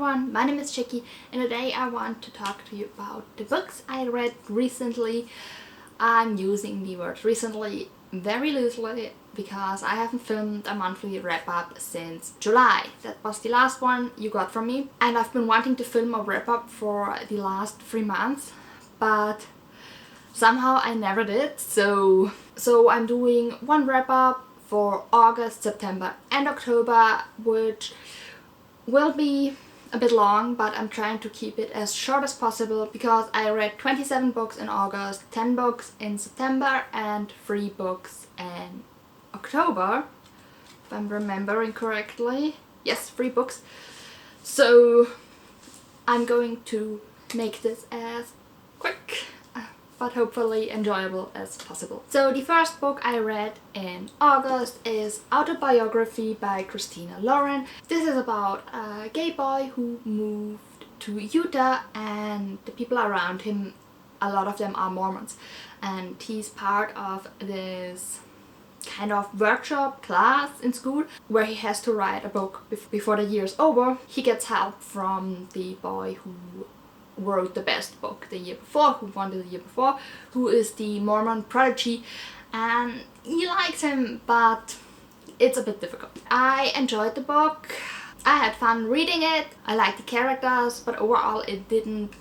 everyone, my name is Chicky and today I want to talk to you about the books I read recently. I'm using the word recently very loosely because I haven't filmed a monthly wrap-up since July. That was the last one you got from me, and I've been wanting to film a wrap-up for the last 3 months, but somehow I never did. So I'm doing one wrap-up for August, September and October, which will be a bit long, but I'm trying to keep it as short as possible because I read 27 books in August, 10 books in September and 3 books in October, if I'm remembering correctly. Yes, 3 books. So I'm going to make this as quick but hopefully enjoyable as possible. So the first book I read in August is Autobiography by Christina Lauren. This is about a gay boy who moved to Utah, and the people around him, a lot of them are Mormons, and he's part of this kind of workshop class in school where he has to write a book before the year is over. He gets help from the boy who wrote the best book the year before, who won the year before, who is the Mormon prodigy, and he likes him, but it's a bit difficult. I enjoyed the book. I had fun reading it. I liked the characters, but overall it didn't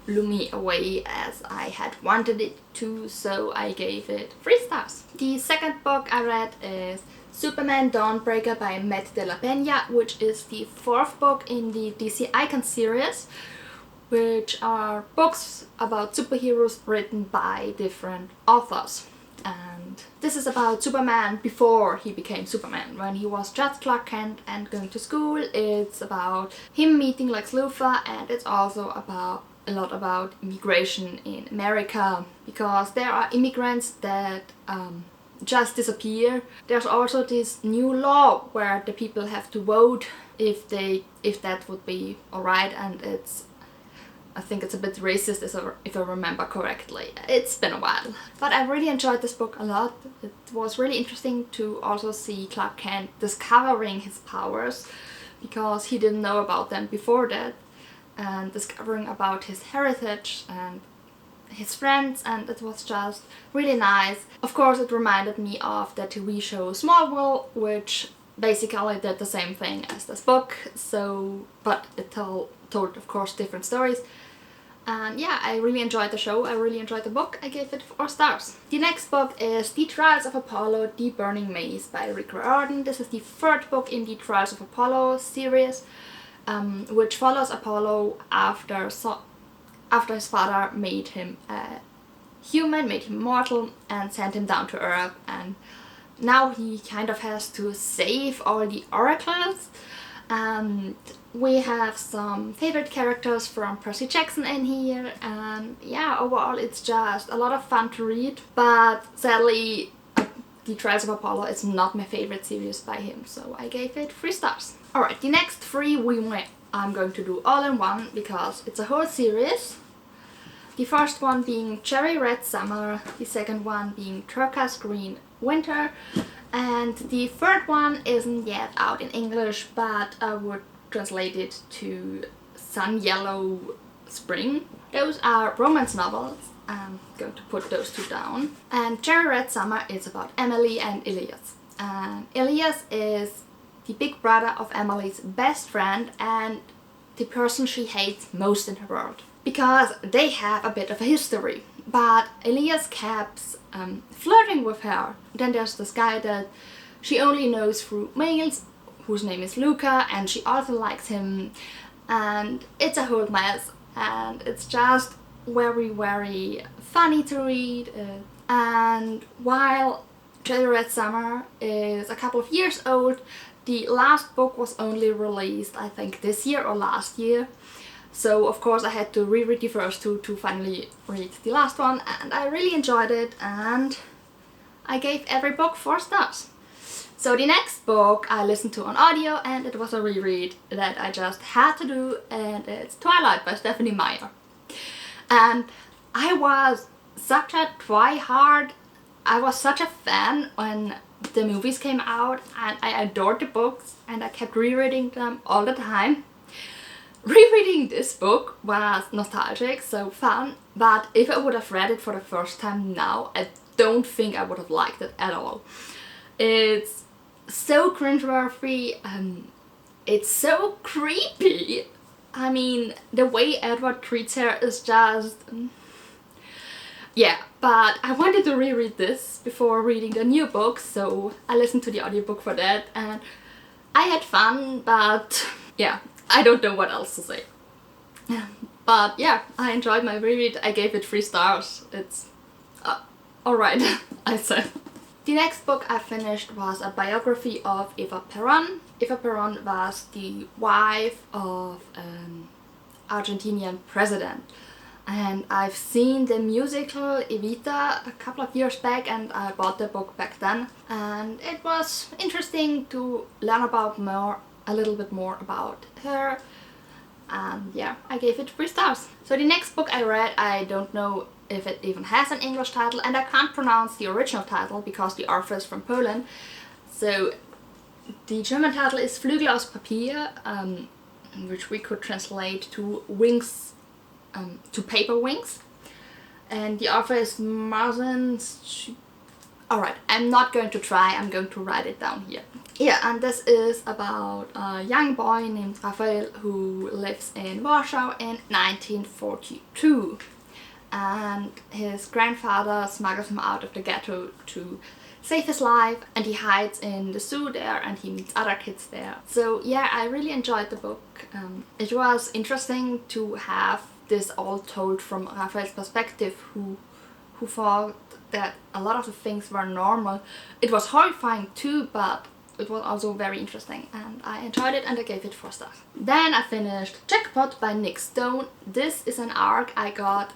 blow me away as I had wanted it to, so I gave it 3 stars. The second book I read is Superman Dawnbreaker by Matt De La Peña, which is the 4th book in the DC Icon series, which are books about superheroes written by different authors. And this is about Superman before he became Superman, when he was just Clark Kent and going to school. It's about him meeting Lex Luthor, and it's also about a lot about immigration in America, because there are immigrants that just disappear. There's also this new law where the people have to vote if that would be alright, and I think it's a bit racist if I remember correctly. It's been a while. But I really enjoyed this book a lot. It was really interesting to also see Clark Kent discovering his powers, because he didn't know about them before that, and discovering about his heritage and his friends, and it was just really nice. Of course, it reminded me of the TV show Smallville, which basically did the same thing as this book, but it told of course different stories. And yeah, I really enjoyed the show, I really enjoyed the book, I gave it 4 stars. The next book is The Trials of Apollo, The Burning Maze by Rick Riordan. This is the 3rd book in the Trials of Apollo series, which follows Apollo after his father made him a human, made him mortal, and sent him down to Earth, and now he kind of has to save all the oracles. And we have some favorite characters from Percy Jackson in here, and yeah, overall it's just a lot of fun to read, but sadly The Trials of Apollo is not my favorite series by him, so I gave it 3 stars. Alright, the next 3 I'm going to do all in one because it's a whole series. The first one being Cherry Red Summer, the second one being Turquoise Green Winter, and the 3rd one isn't yet out in English, but I would translate it to Sun Yellow Spring. Those are romance novels. I'm going to put those 2 down. And Cherry Red Summer is about Emily and Elias. And Elias is the big brother of Emily's best friend and the person she hates most in the world, because they have a bit of a history. But Elias keeps flirting with her. Then there's this guy that she only knows through mails, whose name is Luca, and she also likes him, and it's a whole mess, and it's just very, very funny to read. And while Cherry Red Summer is a couple of years old, the last book was only released, I think, this year or last year. So of course I had to reread the first 2 to finally read the last one, and I really enjoyed it, and I gave every book 4 stars. So the next book I listened to on audio, and it was a reread that I just had to do, and it's Twilight by Stephanie Meyer. And I was such a try-hard, I was such a fan when the movies came out, and I adored the books and I kept rereading them all the time. Rereading this book was nostalgic, so fun, but if I would have read it for the first time now, I don't think I would have liked it at all. It's so cringeworthy, it's so creepy. I mean, the way Edward treats her is just... yeah, but I wanted to reread this before reading the new book, so I listened to the audiobook for that, and I had fun, but yeah, I don't know what else to say. But yeah, I enjoyed my reread. I gave it 3 stars. It's alright, I said. The next book I finished was a biography of Eva Perron. Eva Perron was the wife of an Argentinian president. And I've seen the musical Evita a couple of years back, and I bought the book back then. And it was interesting to learn about a little bit more about her. And yeah, I gave it 3 stars. So the next book I read, I don't know if it even has an English title, and I can't pronounce the original title because the author is from Poland. So the German title is Flugias Papilla, which we could translate to wings, to paper wings. And the author is Marzen. Alright, I'm not going to try, I'm going to write it down here. Yeah, and this is about a young boy named Raphael who lives in Warsaw in 1942. And his grandfather smuggles him out of the ghetto to save his life, and he hides in the zoo there and he meets other kids there. So yeah, I really enjoyed the book. It was interesting to have this all told from Raphael's perspective, who thought that a lot of the things were normal. It was horrifying too, but it was also very interesting, and I enjoyed it, and I gave it 4 stars. Then I finished Jackpot by Nick Stone. This is an arc I got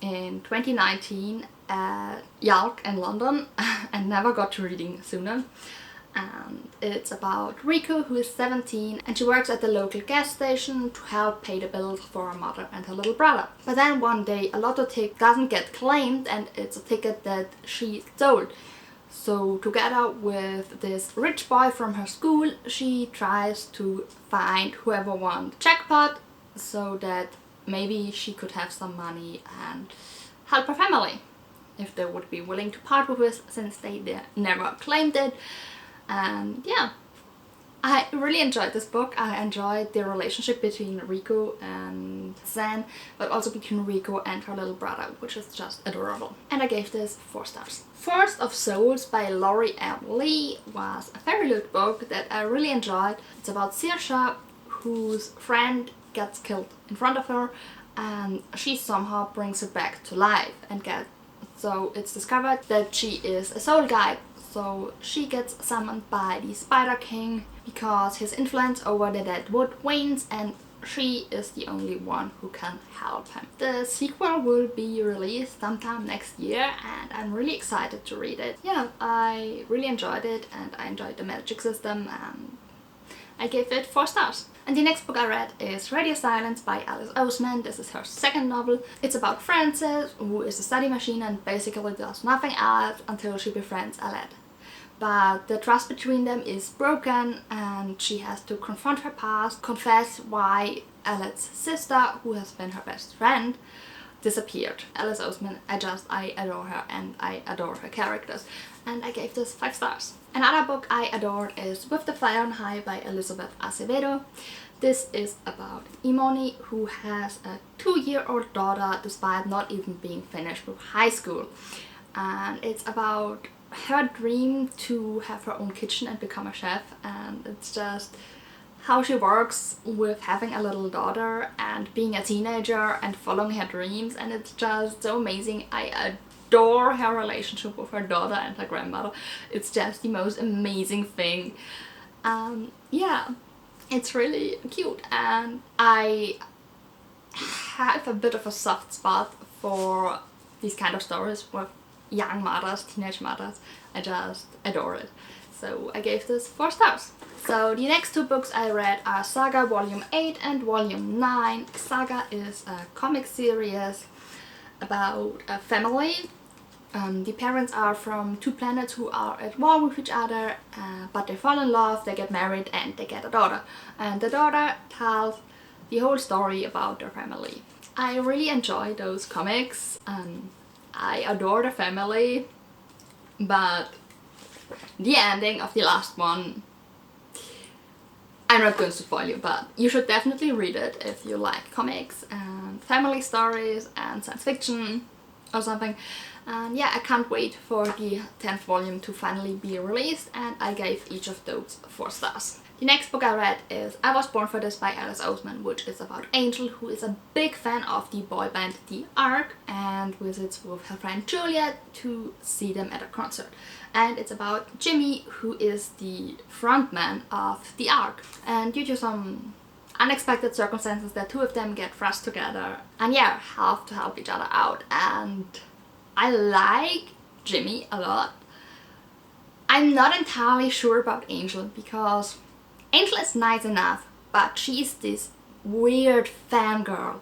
in 2019 at Yalk in London and never got to reading sooner. And it's about Rico, who is 17, and she works at the local gas station to help pay the bills for her mother and her little brother. But then one day a lotto ticket doesn't get claimed, and it's a ticket that she stole. So together with this rich boy from her school, she tries to find whoever won the jackpot so that maybe she could have some money and help her family, if they would be willing to part with it, since they never claimed it. And yeah, I really enjoyed this book. I enjoyed the relationship between Rico and Zan, but also between Rico and her little brother, which is just adorable. And I gave this 4 stars. Forest of Souls by Laurie M. Lee was a very good book that I really enjoyed. It's about Saoirse, whose friend gets killed in front of her, and she somehow brings her back to life, and so it's discovered that she is a soul guide. So she gets summoned by the Spider King because his influence over the dead wood wanes, and she is the only one who can help him. The sequel will be released sometime next year, and I'm really excited to read it. Yeah, I really enjoyed it, and I enjoyed the magic system, and I gave it 4 stars. And the next book I read is Radio Silence by Alice Oseman. This is her 2nd novel. It's about Frances, who is a study machine and basically does nothing else until she befriends Alette. But the trust between them is broken, and she has to confront her past, confess why Alette's sister, who has been her best friend, disappeared. Alice Oseman, I adore her, and I adore her characters, and I gave this 5 stars. Another book I adored is With the Fire on High by Elizabeth Acevedo. This is about Imoni, who has a 2-year-old daughter despite not even being finished with high school. And it's about her dream to have her own kitchen and become a chef, and it's just how she works with having a little daughter and being a teenager and following her dreams, and it's just so amazing. I adore her relationship with her daughter and her grandmother. It's just the most amazing thing. Yeah, it's really cute, and I have a bit of a soft spot for these kind of stories with young mothers, teenage mothers. I just adore it. So I gave this 4 stars. So the next 2 books I read are Saga Volume 8 and Volume 9. Saga is a comic series about a family. The parents are from 2 planets who are at war with each other, but they fall in love, they get married, and they get a daughter. And the daughter tells the whole story about their family. I really enjoy those comics and I adore the family, but the ending of the last one, I'm not going to spoil you, but you should definitely read it if you like comics and family stories and science fiction or something. And yeah, I can't wait for the 10th volume to finally be released, and I gave each of those 4 stars. The next book I read is I Was Born for This by Alice Oseman, which is about Angel, who is a big fan of the boy band The Ark and visits with her friend Julia to see them at a concert. And it's about Jimmy, who is the frontman of The Ark. And due to some unexpected circumstances, the two of them get thrust together and yeah, have to help each other out. And I like Jimmy a lot. I'm not entirely sure about Angel because Angel is nice enough, but she's this weird fangirl.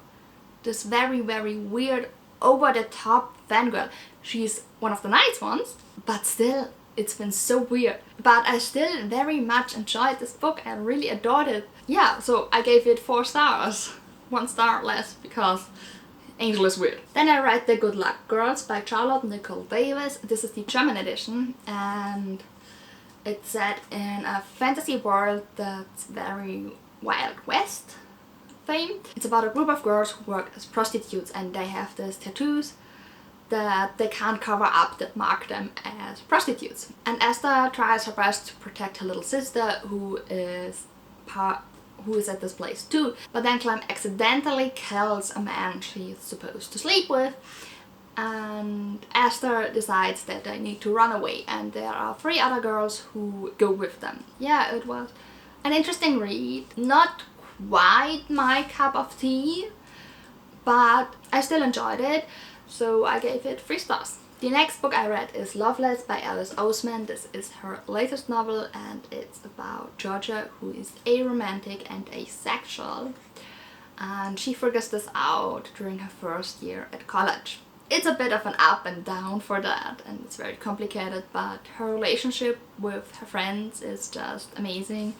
This very, very weird, over-the-top fangirl. She's one of the nice ones, but still, it's been so weird. But I still very much enjoyed this book and really adored it. Yeah, so I gave it 4 stars. 1 star less because Angel is weird. Then I read The Good Luck Girls by Charlotte Nicole Davis. This is the German edition, and it's set in a fantasy world that's very Wild West themed. It's about a group of girls who work as prostitutes, and they have these tattoos that they can't cover up that mark them as prostitutes. And Esther tries her best to protect her little sister, who is at this place too, but then Clem accidentally kills a man she's supposed to sleep with, and Esther decides that they need to run away, and there are 3 other girls who go with them. Yeah, it was an interesting read. Not quite my cup of tea, but I still enjoyed it, so I gave it 3 stars. The next book I read is Loveless by Alice Oseman. This is her latest novel, and it's about Georgia, who is aromantic and asexual, and she figures this out during her first year at college. It's a bit of an up and down for that, and it's very complicated, but her relationship with her friends is just amazing.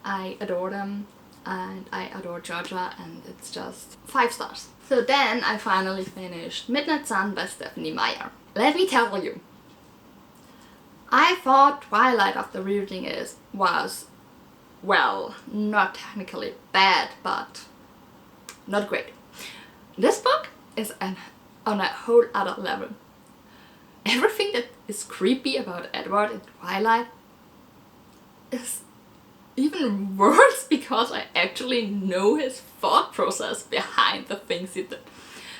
I adore them, and I adore Georgia, and it's just 5 stars. So then I finally finished Midnight Sun by Stephanie Meyer. Let me tell you, I thought Twilight after reading it was, well, not technically bad, but not great. This book is on a whole other level. Everything that is creepy about Edward in Twilight is even worse because I actually know his thought process behind the things he did.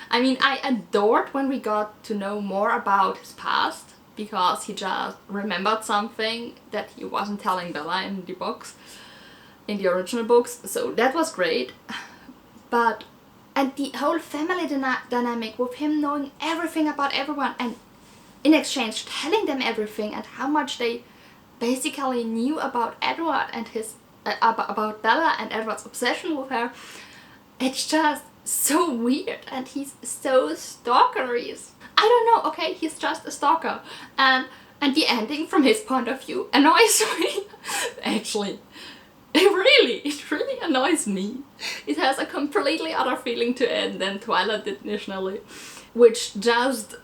I mean, I adored when we got to know more about his past because he just remembered something that he wasn't telling Bella in the books, in the original books, so that was great. But and the whole family dynamic with him knowing everything about everyone and in exchange telling them everything and how much they basically knew about Edward and his about Bella and Edward's obsession with her. It's just so weird, and he's so stalkery. I don't know, okay, he's just a stalker, and the ending from his point of view annoys me. Actually, it really annoys me. It has a completely other feeling to it than Twilight did initially, which just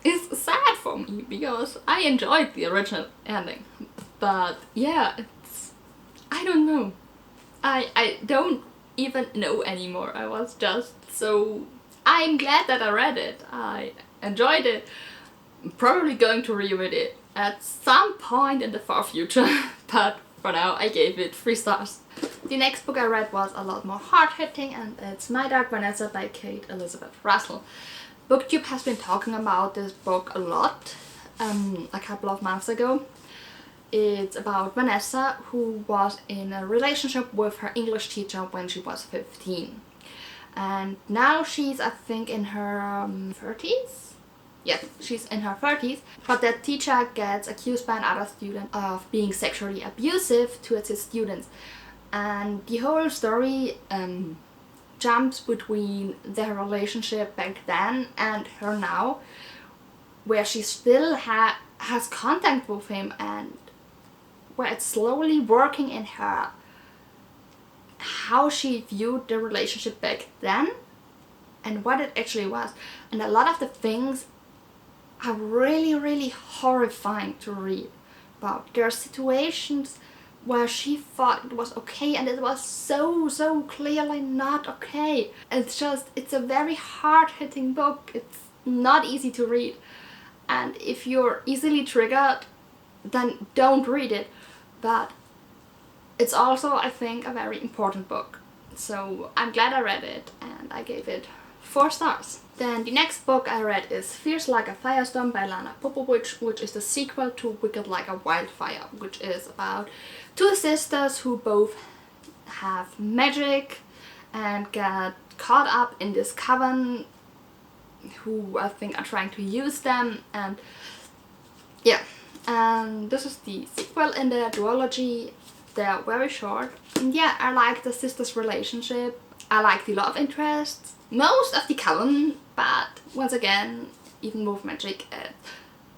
is sad for me because I enjoyed the original ending. But yeah, I don't know. I don't even know anymore. I was just so... I'm glad that I read it. I enjoyed it. I'm probably going to reread it at some point in the far future, but for now I gave it 3 stars. The next book I read was a lot more hard-hitting, and it's My Dark Vanessa by Kate Elizabeth Russell. BookTube has been talking about this book a lot a couple of months ago. It's about Vanessa, who was in a relationship with her English teacher when she was 15. And now she's, I think, in her 30s? Yes, she's in her 30s. But that teacher gets accused by another student of being sexually abusive towards his students. And the whole story jumps between their relationship back then and her now, where she still has contact with him, and where it's slowly working in her how she viewed the relationship back then and what it actually was. And a lot of the things are really horrifying to read about. There are situations where she thought it was okay and it was so clearly not okay. It's a very hard-hitting book. It's not easy to read, and if you're easily triggered, then don't read it. But it's also, I think, a very important book. So I'm glad I read it, and I gave it 4 stars. Then the next book I read is Fierce Like a Firestone by Lana Popovich, which is the sequel to Wicked Like a Wildfire, which is about 2 sisters who both have magic and get caught up in this coven who I think are trying to use them. And yeah, and this is the sequel in the duology. They're very short. And yeah, I like the sisters' relationship. I like the love interests. Most of the coven, but once again, even with magic,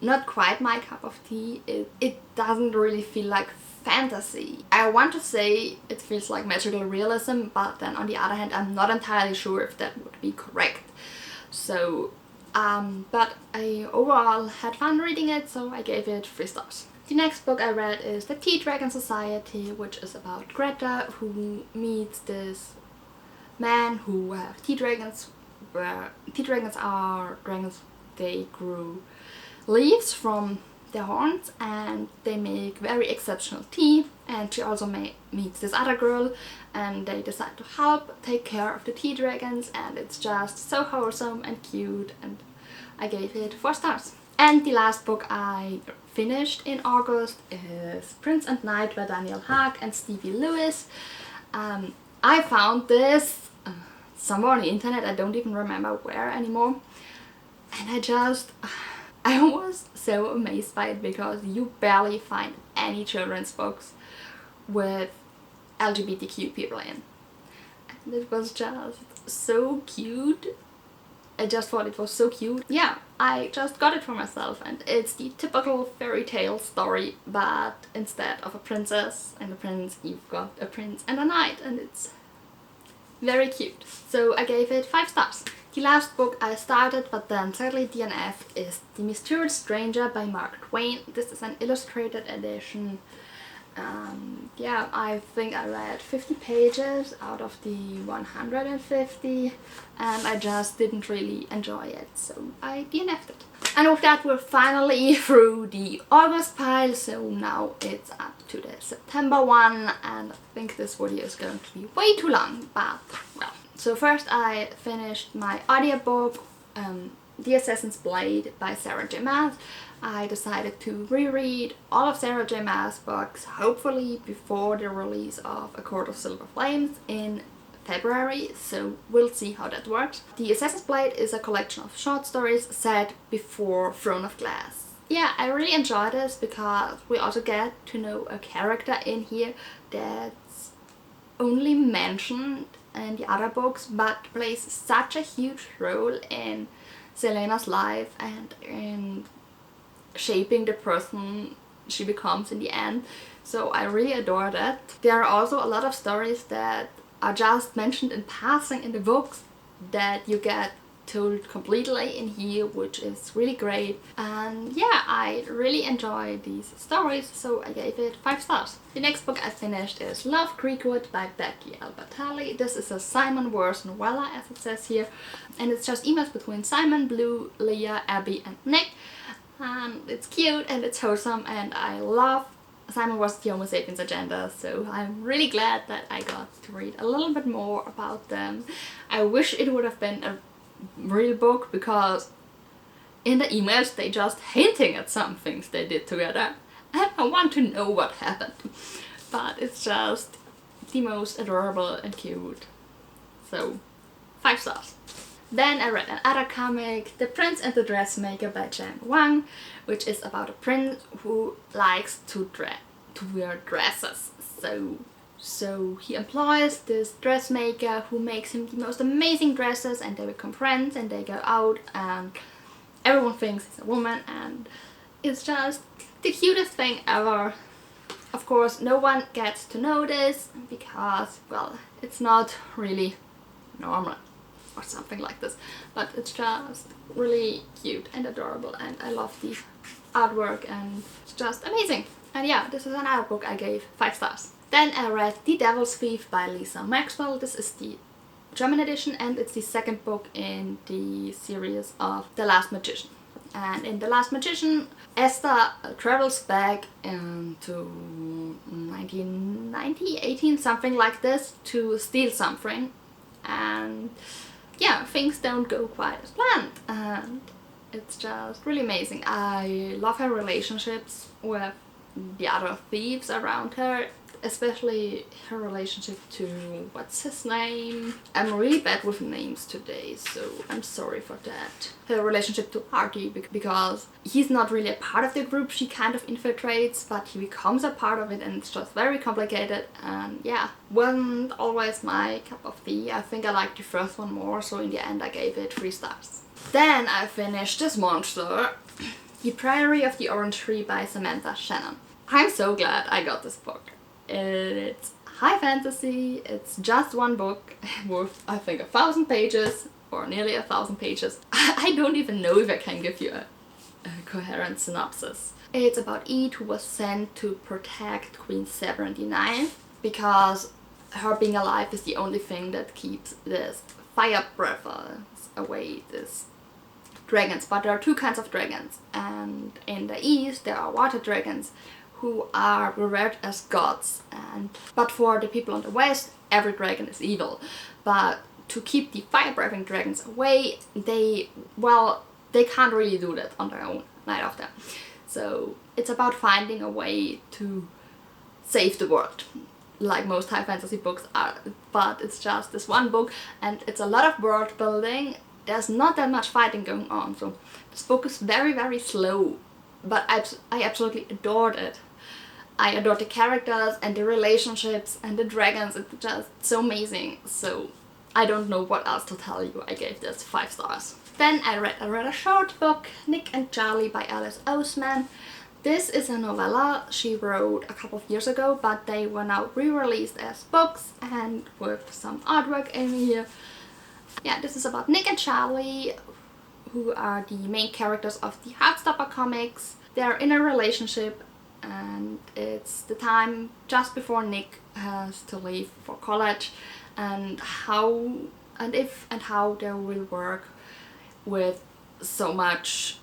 not quite my cup of tea. It doesn't really feel like fantasy. I want to say it feels like magical realism, but then on the other hand, I'm not entirely sure if that would be correct. So, but I overall had fun reading it, so I gave it 3 stars. The next book I read is The Tea Dragon Society, which is about Greta, who meets this man who have tea dragons, where tea dragons are dragons. They grew leaves from their horns and they make very exceptional tea. And she also meets this other girl, and they decide to help take care of the tea dragons, and it's just so wholesome and cute, and I gave it 4 stars. And the last book I finished in August is Prince and Knight by Daniel Haag and Stevie Lewis. I found this somewhere on the internet, I don't even remember where anymore, and I was so amazed by it, because you barely find any children's books with LGBTQ people in. And it was just so cute. I just thought it was so cute. Yeah, I just got it for myself, and it's the typical fairy tale story, but instead of a princess and a prince, you've got a prince and a knight, and it's very cute. So I gave it 5 stars. The last book I started but then sadly DNF'd is The Mysterious Stranger by Mark Twain. This is an illustrated edition. Yeah, I think I read 50 pages out of the 150, and I just didn't really enjoy it, so I DNF'd it. And with that, we're finally through the August pile, so now it's up to the September one, and I think this video is going to be way too long, but well. So first I finished my audiobook, The Assassin's Blade by Sarah J Maas. I decided to reread all of Sarah J Maas' books, hopefully before the release of A Court of Silver Flames in February, so we'll see how that works. The Assassin's Blade is a collection of short stories set before Throne of Glass. Yeah, I really enjoy this because we also get to know a character in here that's only mentioned in the other books, but plays such a huge role in Selena's life and in shaping the person she becomes in the end. So I really adore that. There are also a lot of stories that are just mentioned in passing in the books that you get told completely in here, which is really great. And yeah, I really enjoy these stories, so I gave it 5 stars. The next book I finished is Love Creekwood by Becky Albertalli. This is a Simon Wurst novella, as it says here, and it's just emails between Simon, Blue, Leah, Abby and Nick. And it's cute and it's wholesome, and I love Simon Wurst's Homo sapiens agenda, so I'm really glad that I got to read a little bit more about them. I wish it would have been a real book, because in the emails they just hinting at some things they did together and I want to know what happened, but it's just the most adorable and cute, so 5 stars. Then I read another comic, The Prince and the Dressmaker by Jen Wang, which is about a prince who likes to wear dresses. So he employs this dressmaker who makes him the most amazing dresses, and they become friends and they go out and everyone thinks he's a woman, and it's just the cutest thing ever. Of course, no one gets to know this because, well, it's not really normal or something like this, but it's just really cute and adorable, and I love the artwork and it's just amazing. And yeah, this is another book I gave 5 stars. Then I read The Devil's Thief by Lisa Maxwell. This is the German edition and it's the second book in the series of The Last Magician. And in The Last Magician, Esther travels back into 1990, 18, something like this, to steal something. And yeah, things don't go quite as planned. And it's just really amazing. I love her relationships with the other thieves around her. Especially her relationship to, what's his name? I'm really bad with names today, so I'm sorry for that. Her relationship to Artie, because he's not really a part of the group, she kind of infiltrates, but he becomes a part of it and it's just very complicated. And yeah, wasn't always my cup of tea. I think I liked the first one more, so in the end I gave it 3 stars. Then I finished this monster, The Priory of the Orange Tree by Samantha Shannon. I'm so glad I got this book. It's high fantasy, it's just one book with I think 1,000 pages or nearly 1,000 pages. I don't even know if I can give you a coherent synopsis. It's about Ede, who was sent to protect Queen 79 because her being alive is the only thing that keeps this fire breathers away, these dragons. But there are 2 kinds of dragons, and in the east there are water dragons who are revered as gods, but for the people on the west, every dragon is evil. But to keep the fire-breathing dragons away, they can't really do that on their own, neither of them. So it's about finding a way to save the world, like most high fantasy books are, but it's just this one book and it's a lot of world building. There's not that much fighting going on, so this book is very, very slow, but I absolutely adored it. I adored the characters and the relationships and the dragons. It's just so amazing. So I don't know what else to tell you. I gave this 5 stars. Then I read a rather short book, Nick and Charlie by Alice Oseman. This is a novella she wrote a couple of years ago, but they were now re-released as books and with some artwork in here. Yeah, this is about Nick and Charlie, who are the main characters of the Heartstopper comics. They're in a relationship and it's the time just before Nick has to leave for college, and how and if and how they will work with so much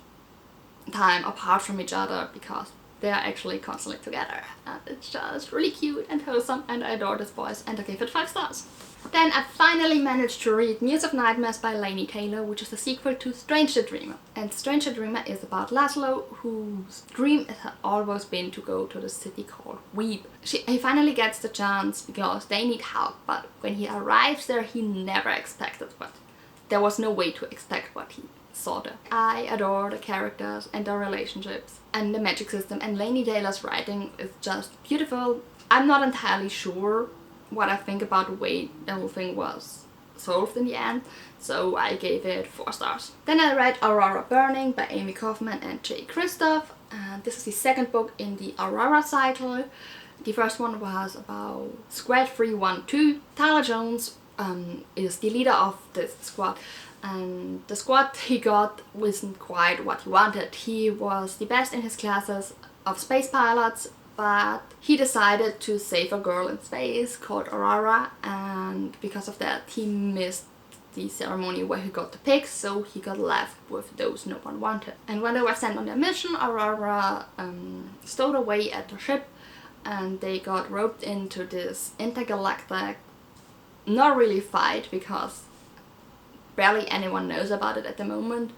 time apart from each other because they are actually constantly together. And it's just really cute and wholesome and I adore this boys and I gave it 5 stars. Then I finally managed to read Muse of Nightmares by Laini Taylor, which is a sequel to Strange the Dreamer. And Strange the Dreamer is about Laszlo, whose dream has always been to go to the city called Weep. He finally gets the chance because they need help, but when he arrives there he never expected what. There was no way to expect what he saw there. I adore the characters and their relationships and the magic system, and Laini Taylor's writing is just beautiful. I'm not entirely sure what I think about the way the whole thing was solved in the end, so I gave it 4 stars. Then I read Aurora Burning by Amy Kaufman and Jay Kristoff, and this is the second book in the Aurora cycle. The first one was about Squad 312. Tyler Jones is the leader of this squad, and the squad he got wasn't quite what he wanted. He was the best in his classes of space pilots, but he decided to save a girl in space called Aurora, and because of that he missed the ceremony where he got the pick, so he got left with those no one wanted. And when they were sent on their mission, Aurora stowed away at the ship and they got roped into this intergalactic, not really fight because barely anyone knows about it at the moment,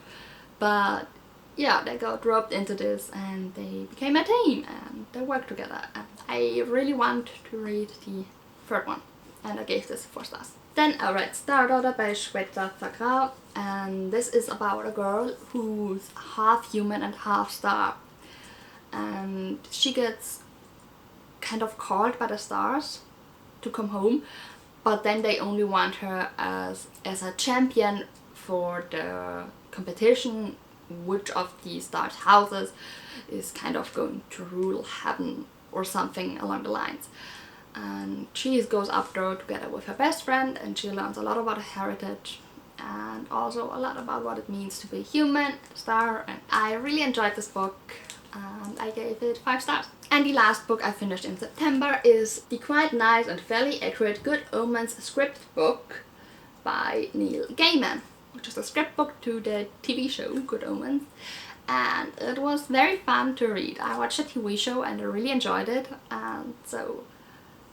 but yeah, they got roped into this and they became a team and they worked together. And I really want to read the third one and I gave this 4 stars. Then I read Star Daughter by Shweta Thakral, and this is about a girl who's half human and half star, and she gets kind of called by the stars to come home, but then they only want her as a champion for the competition, which of the stars' houses is kind of going to rule heaven or something along the lines. And she goes up there together with her best friend, and she learns a lot about her heritage and also a lot about what it means to be human, star, and I really enjoyed this book and I gave it 5 stars. And the last book I finished in September is the quite nice and fairly accurate Good Omens script book by Neil Gaiman, which is a script book to the TV show Good Omens, and it was very fun to read. I watched the TV show and I really enjoyed it, and so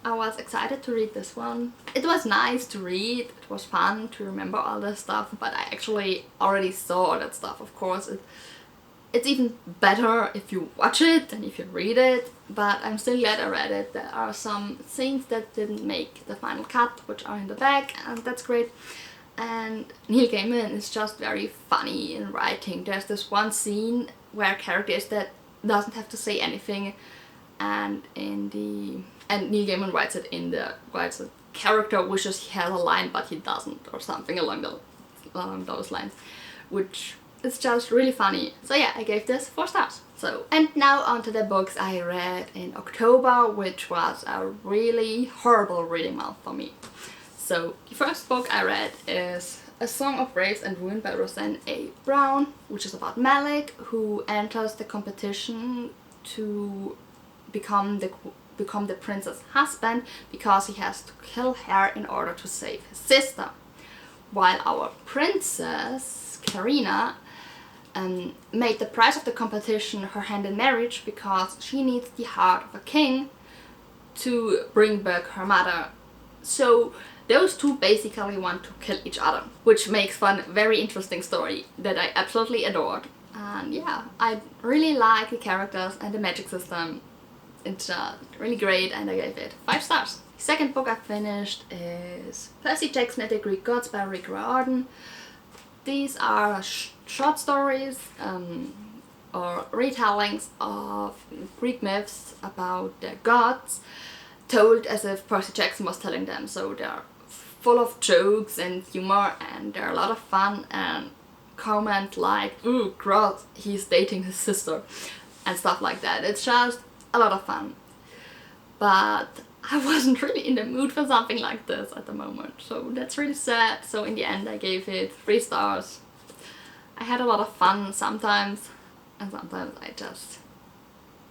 I was excited to read this one. It was nice to read, it was fun to remember all this stuff, but I actually already saw all that stuff. Of course, it's even better if you watch it than if you read it, but I'm still glad I read it. There are some scenes that didn't make the final cut, which are in the back, and that's great. And Neil Gaiman is just very funny in writing. There's this one scene where a character is that doesn't have to say anything, and Neil Gaiman writes a character wishes he had a line but he doesn't, or something along those lines, which is just really funny. So yeah, I gave this 4 stars. So, and now onto the books I read in October, which was a really horrible reading month for me. So the first book I read is A Song of Raves and Ruin by Roseanne A. Brown, which is about Malik, who enters the competition to become the prince's husband because he has to kill her in order to save his sister. While our princess, Karina, made the price of the competition her hand in marriage because she needs the heart of a king to bring back her mother. So those two basically want to kill each other, which makes for a very interesting story that I absolutely adored. And yeah, I really like the characters and the magic system. It's really great, and I gave it 5 stars. The second book I finished is Percy Jackson and the Greek Gods by Rick Riordan. These are short stories or retellings of Greek myths about the gods, told as if Percy Jackson was telling them. So they're full of jokes and humor, and they're a lot of fun, and comment like, "Ooh, gross, he's dating his sister," and stuff like that. It's just a lot of fun. But I wasn't really in the mood for something like this at the moment, so that's really sad. So in the end I gave it 3 stars. I had a lot of fun sometimes, and sometimes I just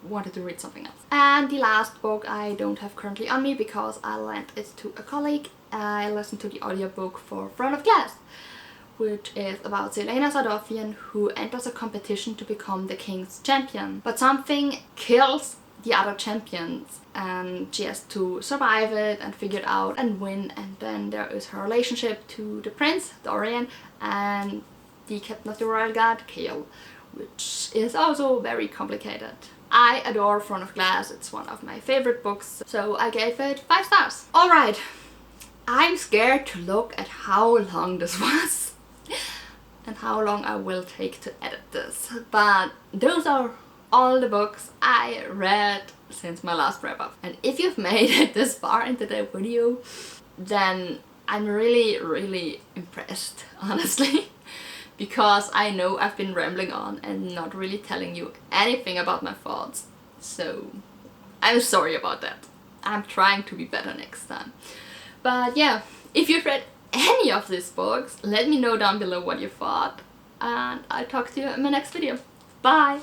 wanted to read something else. And the last book I don't have currently on me because I lent it to a colleague. I listened to the audiobook for Throne of Glass, which is about Selena Sardovian, who enters a competition to become the king's champion. But something kills the other champions, and she has to survive it and figure it out and win. And then there is her relationship to the prince, Dorian, and the captain of the royal guard, Kale, which is also very complicated. I adore Throne of Glass, it's one of my favorite books, so I gave it 5 stars. Alright, I'm scared to look at how long this was and how long I will take to edit this, but those are all the books I read since my last wrap up. And if you've made it this far into the video, then I'm really impressed, honestly. Because I know I've been rambling on and not really telling you anything about my thoughts. So I'm sorry about that. I'm trying to be better next time. But yeah, if you've read any of these books, let me know down below what you thought. And I'll talk to you in my next video. Bye!